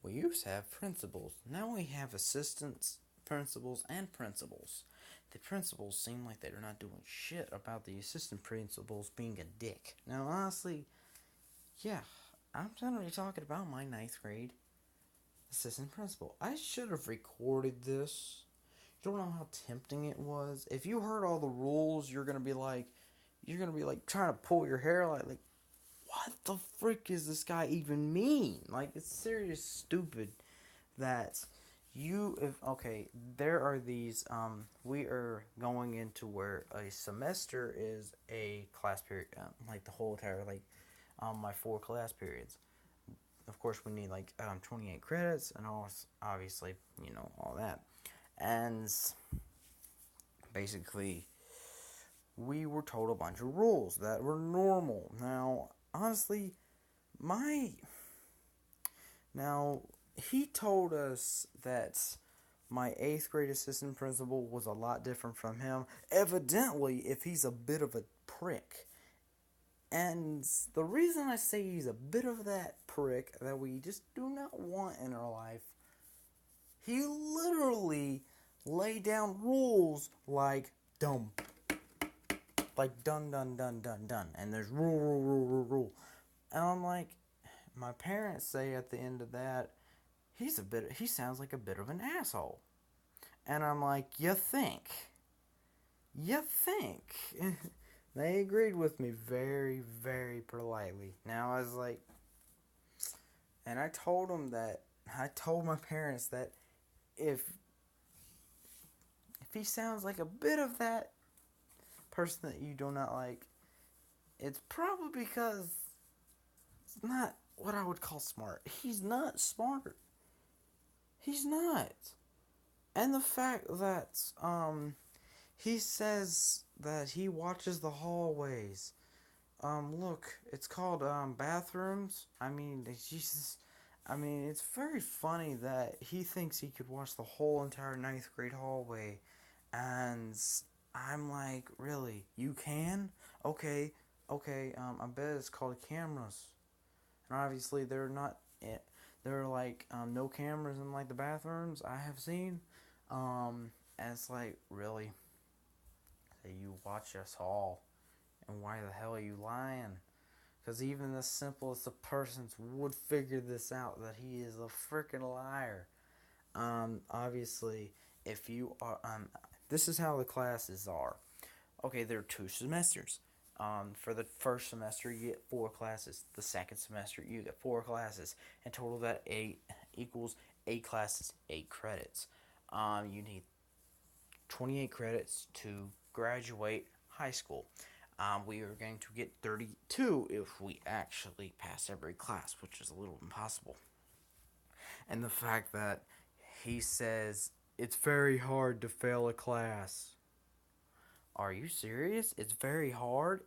We used to have principals. Now we have assistants, principals, and principals. The principals seem like they're not doing shit about the assistant principals being a dick. Now, honestly, yeah, I'm generally talking about my ninth grade assistant principal. I should have recorded this. You don't know how tempting it was. If you heard all the rules, you're gonna be like trying to pull your hair like what the frick is this guy even mean? Like, it's serious stupid that you if okay, there are these we are going into where a semester is a class period, like the whole entire like my four class periods. Of course, we need like 28 credits and all, obviously, all that. And basically, we were told a bunch of rules that were normal. Now, honestly, my now he told us that my eighth grade assistant principal was a lot different from him. Evidently, if he's a bit of a prick. And the reason I say he's a bit of that prick that we just do not want in our life, he literally laid down rules like done, done, done, done, done. And there's rule, rule, rule, rule, rule. And I'm like, my parents say at the end of that, he sounds like a bit of an asshole. And I'm like, you think? You think? They agreed with me very, very politely. Now I was like, and I told my parents that if if he sounds like a bit of that person that you do not like, it's probably because it's not what I would call smart. He's not smart. He's not. And the fact that he says that he watches the hallways. Look, it's called bathrooms. I mean, Jesus. I mean, it's very funny that he thinks he could watch the whole entire ninth grade hallway, and I'm like, really? You can? Okay, okay. I bet it's called cameras, and obviously they're not. There are like no cameras in like the bathrooms I have seen. And it's like, really? That you watch us all, and why the hell are you lying? Because even the simplest of persons would figure this out, that he is a freaking liar. Obviously, if you are, this is how the classes are. Okay, there are 2 semesters. For the first semester, you get 4 classes. The second semester, you get 4 classes. In total, that equals 8 classes, 8 credits. You need 28 credits to graduate high school. We are going to get 32 if we actually pass every class, which is a little impossible. And the fact that he says it's very hard to fail a class. Are you serious? It's very hard.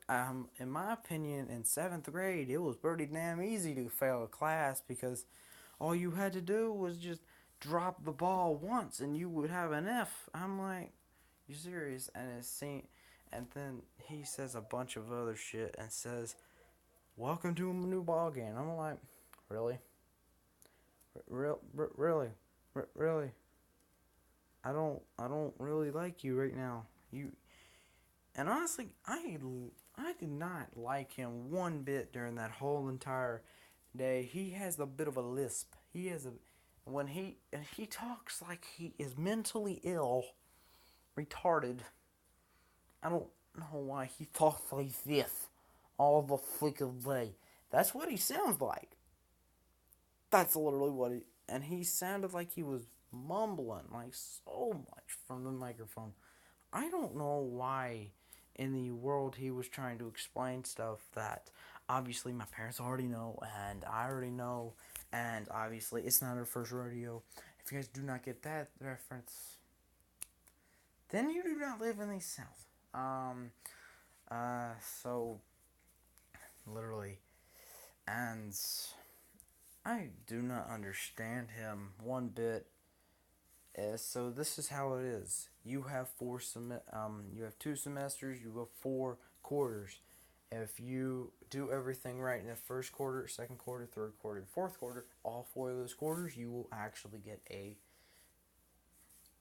In my opinion, in 7th grade, it was pretty damn easy to fail a class because all you had to do was just drop the ball once and you would have an F. I'm like, you serious? And then he says a bunch of other shit and says, "Welcome to a new ball game." I'm like, really, really, really. I don't really like you right now. And honestly, I did not like him one bit during that whole entire day. He has a bit of a lisp. When he talks like he is mentally ill, retarded. I don't know why he talks like this all the freaking day. That's what he sounds like. That's literally what he. And he sounded like he was mumbling like so much from the microphone. I don't know why in the world he was trying to explain stuff that obviously my parents already know and I already know, and obviously it's not our first rodeo. If you guys do not get that reference, then you do not live in the South. So literally, and I do not understand him one bit. So this is how it is. You have 2 semesters. You have 4 quarters, If you do everything right in the first quarter, second quarter, third quarter, fourth quarter, all four of those quarters, you will actually get a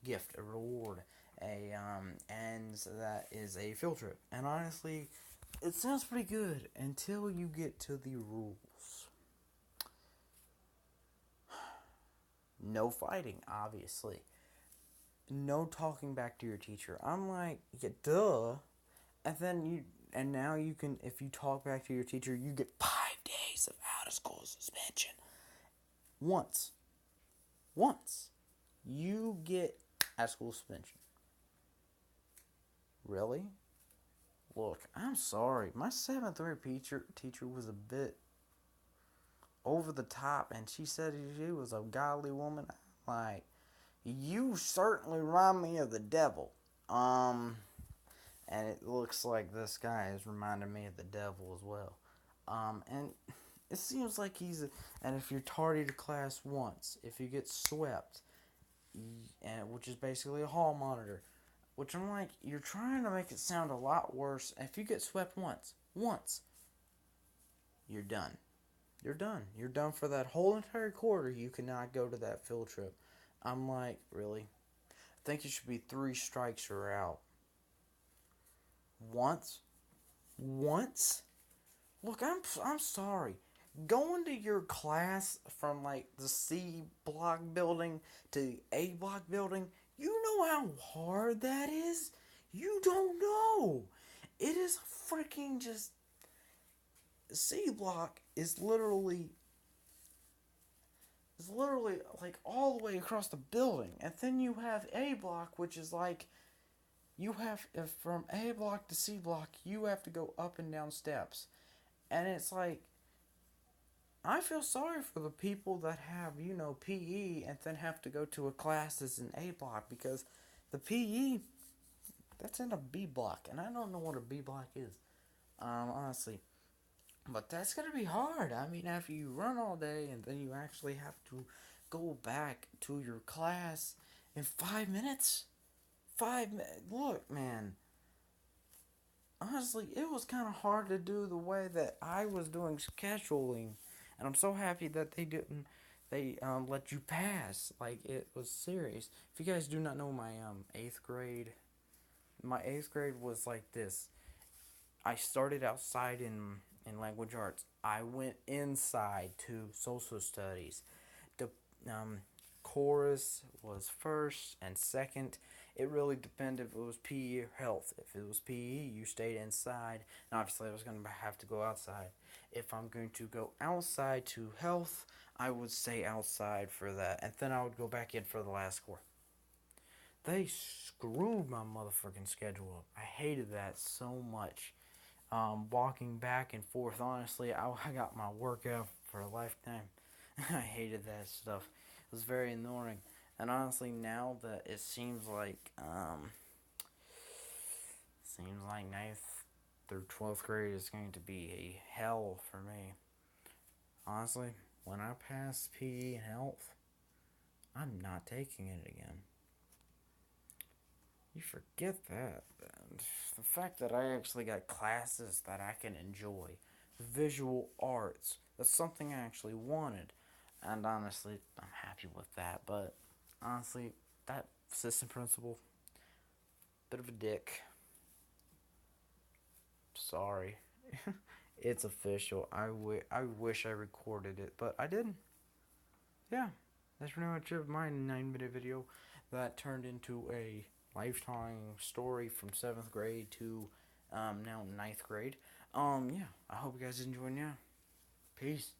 gift, a reward, and that is a field trip. And honestly, it sounds pretty good until you get to the rules. No fighting, obviously. No talking back to your teacher. I'm like, yeah, duh. And now you can, if you talk back to your teacher, you get 5 days of out of school suspension. Once. Once. You get out of school suspension. Really? Look, I'm sorry. My 7th grade teacher was a bit over the top, and she said she was a godly woman. Like, you certainly remind me of the devil. And it looks like this guy is reminding me of the devil as well. And it seems like and if you're tardy to class once, if you get swept, and which is basically a hall monitor, which I'm like, you're trying to make it sound a lot worse. If you get swept once, you're done. You're done. You're done for that whole entire quarter. You cannot go to that field trip. I'm like, really? I think it should be 3 strikes or out. Once? Look, I'm sorry. Going to your class from like the C block building to the A block building, you know how hard that is? You don't know. It is freaking just C block is literally like all the way across the building. And then you have A block, which is like you have from A block to C block, you have to go up and down steps. And it's like I feel sorry for the people that have, PE and then have to go to a class that's in A block because the PE that's in a B block, and I don't know what a B block is, honestly. But that's gonna be hard. I mean, after you run all day and then you actually have to go back to your class in 5 minutes. Look, man. Honestly, it was kind of hard to do the way that I was doing scheduling, and I'm so happy that they didn't. They let you pass. Like it was serious. If you guys do not know my eighth grade was like this. I started outside in language arts. I went inside to social studies. The chorus was first and second. It really depended if it was PE or health. If it was PE, you stayed inside. And obviously, I was going to have to go outside. If I'm going to go outside to health, I would stay outside for that. And then I would go back in for the last core. They screwed my motherfucking schedule up. I hated that so much. Walking back and forth, honestly, I got my workout for a lifetime. I hated that stuff. It was very annoying. And honestly, now that it seems like ninth through 12th grade is going to be a hell for me. Honestly, when I pass PE and health, I'm not taking it again. You forget that. And the fact that I actually got classes that I can enjoy, visual arts, that's something I actually wanted. And honestly, I'm happy with that. But honestly, that assistant principal, bit of a dick. Sorry. It's official. I wish I recorded it, but I didn't. Yeah, that's pretty much it. My 9-minute video that turned into a lifetime story from 7th grade to now 9th grade. Yeah, I hope you guys enjoy now. Peace.